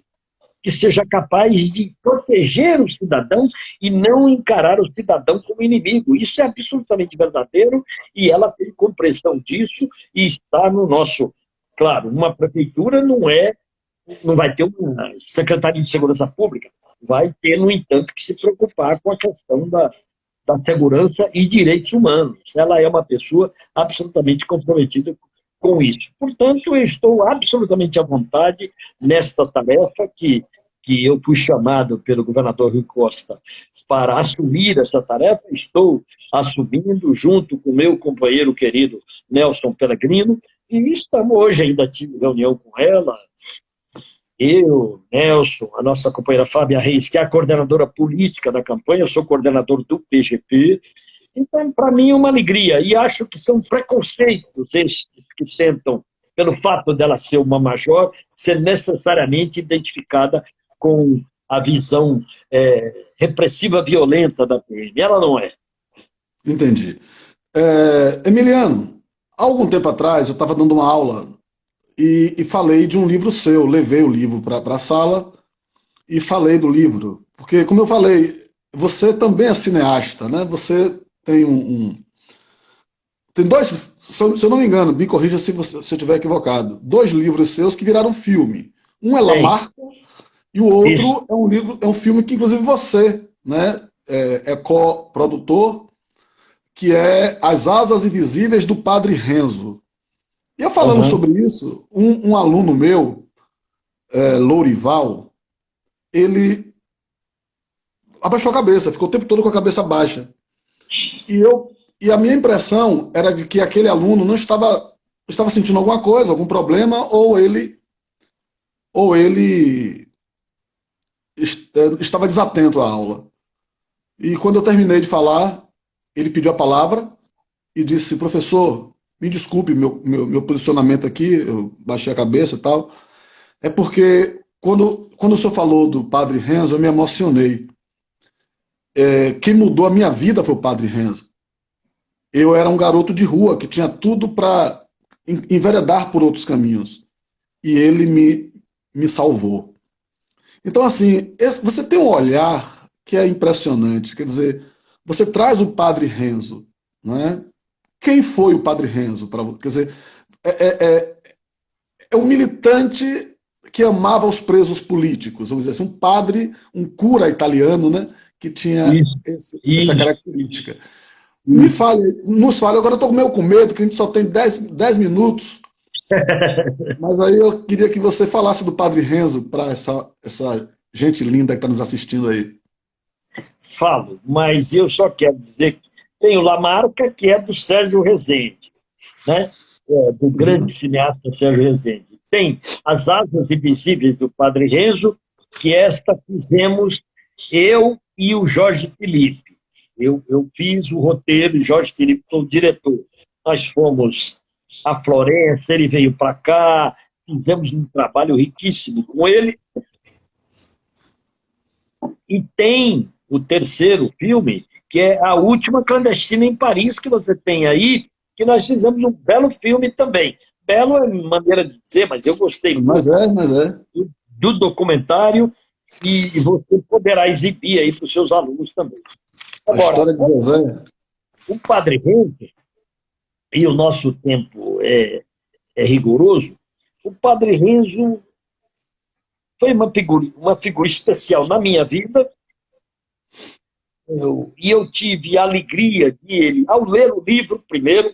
que seja capaz de proteger o cidadão e não encarar o cidadão como inimigo. Isso é absolutamente verdadeiro e ela tem compreensão disso e está no nosso... Claro, uma prefeitura não vai ter uma secretaria de segurança pública, vai ter, no entanto, que se preocupar com a questão da segurança e direitos humanos. Ela é uma pessoa absolutamente comprometida com isso. Portanto, eu estou absolutamente à vontade nesta tarefa que eu fui chamado pelo governador Rui Costa para assumir essa tarefa. Estou assumindo junto com o meu companheiro querido Nelson Pellegrino, e estamos hoje, ainda tive reunião com ela, eu, Nelson, a nossa companheira Fábia Reis, que é a coordenadora política da campanha, eu sou coordenador do PGP. Então, para mim, é uma alegria. E acho que são preconceitos esses que tentam, pelo fato dela ser uma major, ser necessariamente identificada com a visão repressiva, violenta da PM. Ela não é. Entendi. Emiliano, há algum tempo atrás eu estava dando uma aula e falei de um livro seu, levei o livro para a sala e falei do livro. Porque, como eu falei, você também é cineasta, né? Você tem tem dois, se eu não me engano, me corrija se eu estiver equivocado, 2 livros seus que viraram filme. Um é Lamarca e o outro é um filme que, inclusive, você, né, é co-produtor, que é As Asas Invisíveis do Padre Renzo. E eu falando sobre isso, um aluno meu, Lourival, ele abaixou a cabeça, ficou o tempo todo com a cabeça baixa. E a minha impressão era de que aquele aluno não estava sentindo alguma coisa, algum problema, ou ele estava desatento à aula. E quando eu terminei de falar, ele pediu a palavra e disse: professor, me desculpe meu posicionamento aqui, eu baixei a cabeça e tal, é porque quando o senhor falou do Padre Renzo, eu me emocionei. Quem mudou a minha vida foi o Padre Renzo. Eu era um garoto de rua que tinha tudo para enveredar por outros caminhos. E ele me salvou. Então, assim, você tem um olhar que é impressionante. Quer dizer, você traz o Padre Renzo, não é? Quem foi o Padre Renzo? Quer dizer, é um militante que amava os presos políticos, vamos dizer assim, um padre, um cura italiano, né, que tinha essa característica. Nos fale, agora eu estou meio com medo, que a gente só tem 10 minutos, mas aí eu queria que você falasse do Padre Renzo para essa gente linda que está nos assistindo aí. Falo, mas eu só quero dizer que tem o Lamarca, que é do Sérgio Rezende, né? Do grande cineasta Sérgio Rezende. Tem As Asas Invisíveis do Padre Renzo, que esta fizemos eu e o Jorge Felipe. Eu fiz o roteiro e Jorge Felipe foi o diretor. Nós fomos a Florença, ele veio para cá, fizemos um trabalho riquíssimo com ele. E tem o terceiro filme, que é A Última Clandestina em Paris, que você tem aí, que nós fizemos um belo filme também. Belo é maneira de dizer, mas eu gostei muito do documentário e você poderá exibir aí para os seus alunos também. Agora, a história de Zezé. O Padre Renzo, e o nosso tempo é rigoroso, o Padre Renzo foi uma figura especial na minha vida. Eu tive a alegria de ele, ao ler o livro primeiro,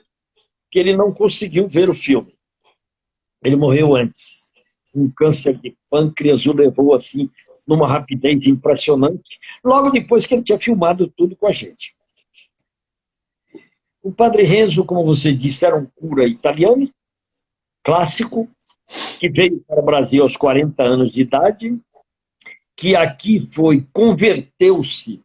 que ele não conseguiu ver o filme. Ele morreu antes. Um câncer de pâncreas o levou assim, numa rapidez impressionante, logo depois que ele tinha filmado tudo com a gente. O Padre Renzo, como você disse, era um cura italiano, clássico, que veio para o Brasil aos 40 anos de idade, que aqui converteu-se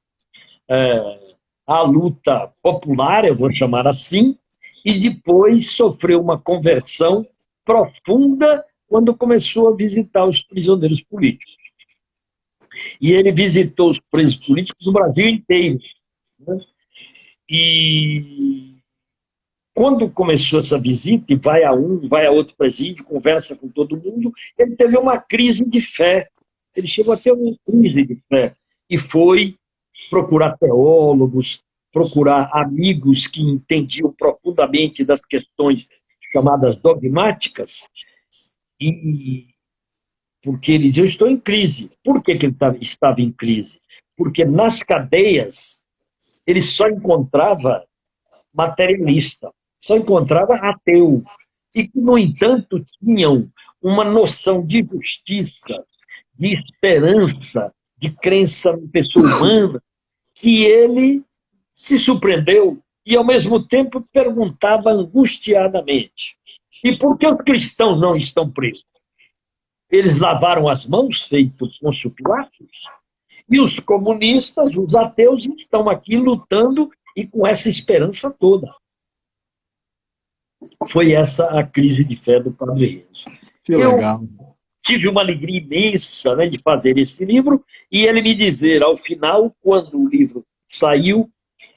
à luta popular, eu vou chamar assim, e depois sofreu uma conversão profunda quando começou a visitar os prisioneiros políticos. E ele visitou os presos políticos do Brasil inteiro. Né? E quando começou essa visita, e vai a outro presídio, conversa com todo mundo, ele teve uma crise de fé. Ele chegou a ter uma crise de fé. E foi procurar teólogos, procurar amigos que entendiam profundamente das questões chamadas dogmáticas, porque ele dizia, eu estou em crise. Por que ele estava em crise? Porque nas cadeias ele só encontrava materialista, só encontrava ateu, e que, no entanto, tinham uma noção de justiça, de esperança, de crença na pessoa humana, que ele se surpreendeu e, ao mesmo tempo, perguntava angustiadamente: e por que os cristãos não estão presos? Eles lavaram as mãos, feito Pôncio Pilatos, e os comunistas, os ateus, estão aqui lutando e com essa esperança toda. Foi essa a crise de fé do Padre Renzo. Que legal. Eu tive uma alegria imensa, né, de fazer esse livro, e ele me dizer, ao final, quando o livro saiu,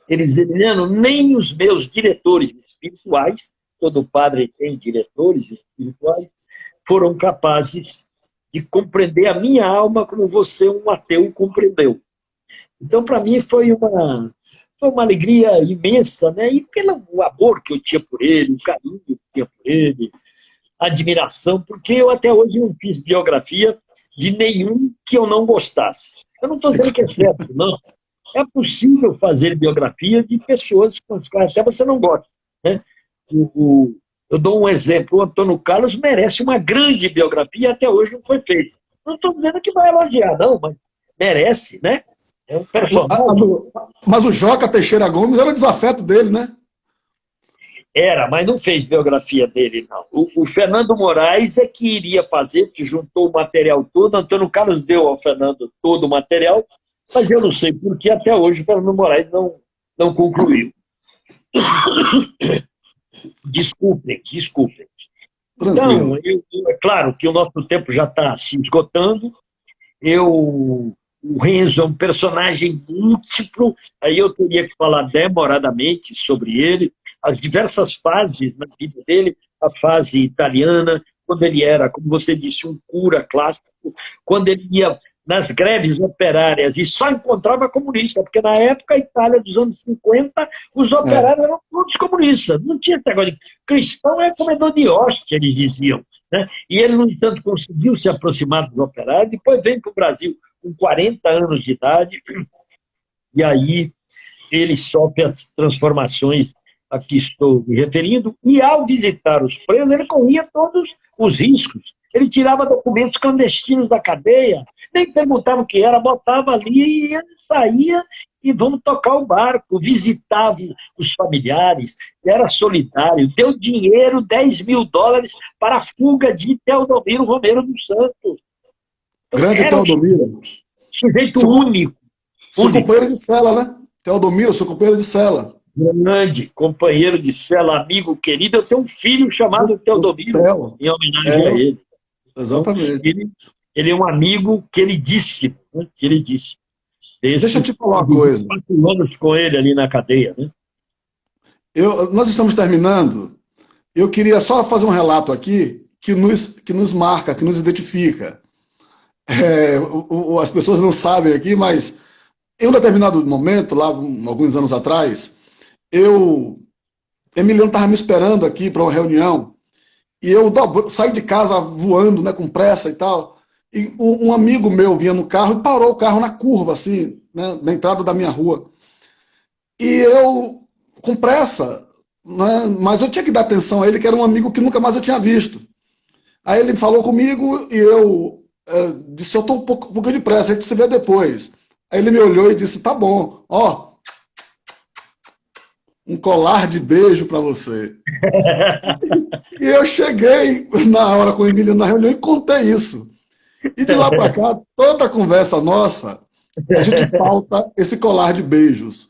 ele dizia, Emiliano, nem os meus diretores espirituais, todo padre tem diretores espirituais, foram capazes de compreender a minha alma como você, um ateu, compreendeu. Então, para mim, foi uma alegria imensa, né? E pelo amor que eu tinha por ele, o carinho que eu tinha por ele, a admiração, porque eu até hoje não fiz biografia de nenhum que eu não gostasse. Eu não estou dizendo que é certo, não. É possível fazer biografia de pessoas com as quais até você não gosta, né? Eu dou um exemplo, o Antônio Carlos merece uma grande biografia, até hoje não foi feita. Não estou dizendo que vai elogiar, não, mas merece, né? É um personagem. Mas o Joca Teixeira Gomes era o desafeto dele, né? Era, mas não fez biografia dele, não. O Fernando Moraes é que iria fazer, que juntou o material todo. Antônio Carlos deu ao Fernando todo o material, mas eu não sei por que até hoje o Fernando Moraes não concluiu. Desculpem. Então, é claro que o nosso tempo já está se esgotando. O Renzo é um personagem múltiplo, aí eu teria que falar demoradamente sobre ele, as diversas fases na vida dele, a fase italiana, quando ele era, como você disse, um cura clássico, quando ele ia nas greves operárias e só encontrava comunista, porque na época a Itália dos anos 50, os operários eram todos comunistas. Não tinha esse negócio de cristão é comedor de hóstia, eles diziam. Né? E ele, no entanto, conseguiu se aproximar dos operários, depois vem para o Brasil com 40 anos de idade, e aí ele sofre as transformações a que estou me referindo, e ao visitar os presos, ele corria todos os riscos. Ele tirava documentos clandestinos da cadeia, nem perguntava o que era, botava ali e ele saía e vamos tocar o barco. Visitava os familiares, era solidário, deu dinheiro, $10.000 para a fuga de Teodomiro Romero dos Santos. Grande Teodomiro. Sujeito único. Seu companheiro de cela, né? Teodomiro, seu companheiro de cela. Grande companheiro de cela, amigo querido. Eu tenho um filho chamado Teodomiro, em homenagem a ele. Exatamente. Ele é um amigo queridíssimo, né? Queridíssimo. Deixa eu te falar uma coisa. 4 anos com ele ali na cadeia, né? Nós estamos terminando. Eu queria só fazer um relato aqui que nos marca, que nos identifica. As pessoas não sabem aqui, mas em um determinado momento, lá alguns anos atrás, Emiliano estava me esperando aqui para uma reunião, e eu saí de casa voando, né, com pressa e tal, e um amigo meu vinha no carro e parou o carro na curva, assim, né, na entrada da minha rua. E eu, com pressa, né, mas eu tinha que dar atenção a ele, que era um amigo que nunca mais eu tinha visto. Aí ele falou comigo e eu disse, eu estou um pouco de pressa, a gente se vê depois. Aí ele me olhou e disse, tá bom, ó, um colar de beijo para você. E eu cheguei na hora com o Emiliano na reunião e contei isso. E de lá para cá, toda a conversa nossa, a gente pauta esse colar de beijos.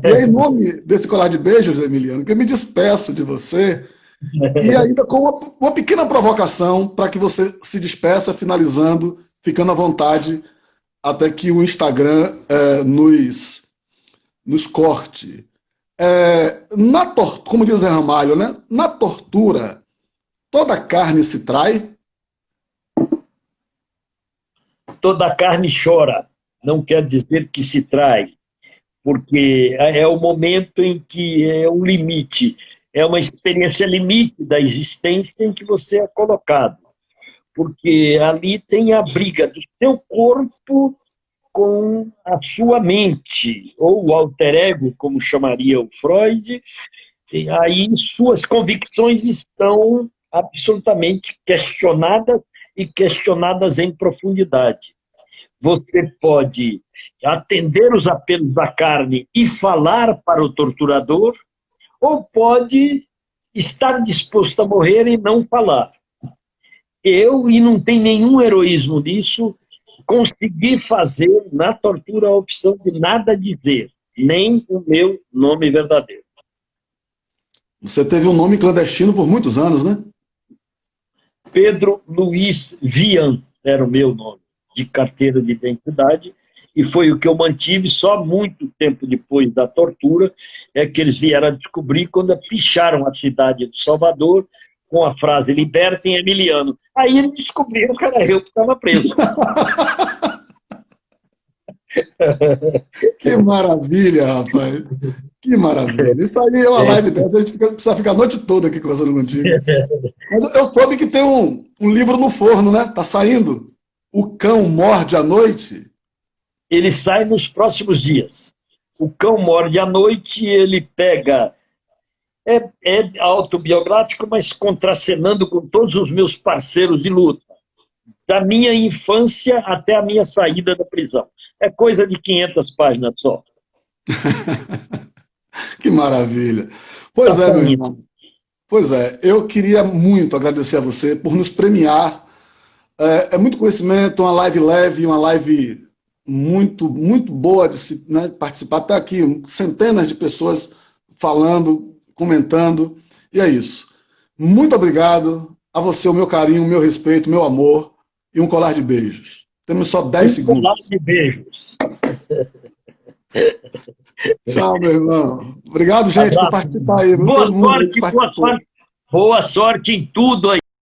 E é em nome desse colar de beijos, Emiliano, que eu me despeço de você, e ainda com uma pequena provocação para que você se despeça, finalizando, ficando à vontade, até que o Instagram nos corte. Como diz Zé Ramalho, né? Na tortura, toda carne se trai? Toda carne chora, não quer dizer que se trai, porque é o momento em que é um limite, é uma experiência limite da existência em que você é colocado, porque ali tem a briga do seu corpo com a sua mente, ou o alter ego, como chamaria o Freud, e aí suas convicções estão absolutamente questionadas e questionadas em profundidade. Você pode atender os apelos da carne e falar para o torturador, ou pode estar disposto a morrer e não falar. E não tem nenhum heroísmo nisso, consegui fazer na tortura a opção de nada dizer, nem o meu nome verdadeiro. Você teve um nome clandestino por muitos anos, né? Pedro Luiz Vian era o meu nome de carteira de identidade, e foi o que eu mantive só muito tempo depois da tortura, é que eles vieram a descobrir quando picharam a cidade de Salvador com a frase libertem Emiliano. Aí eles descobriram que era eu que estava preso. Que maravilha, rapaz. Que maravilha. Isso aí é uma live dessa, a gente precisa ficar a noite toda aqui conversando contigo. Mas eu soube que tem um livro no forno, né? Tá saindo. O Cão Morde à Noite. Ele sai nos próximos dias. O Cão Morde à Noite, ele pega... É autobiográfico, mas contracenando com todos os meus parceiros de luta. Da minha infância até a minha saída da prisão. É coisa de 500 páginas só. Que maravilha. Pois é, meu irmão. Pois é, eu queria muito agradecer a você por nos premiar. É muito conhecimento, uma live leve, uma live muito, muito boa de se, né, participar. Está aqui centenas de pessoas falando, comentando, e é isso. Muito obrigado a você, o meu carinho, o meu respeito, o meu amor e um colar de beijos. Temos só 10 segundos. Colar de beijos. Tchau, meu irmão. Obrigado, gente, por participar aí. Boa sorte em tudo aí.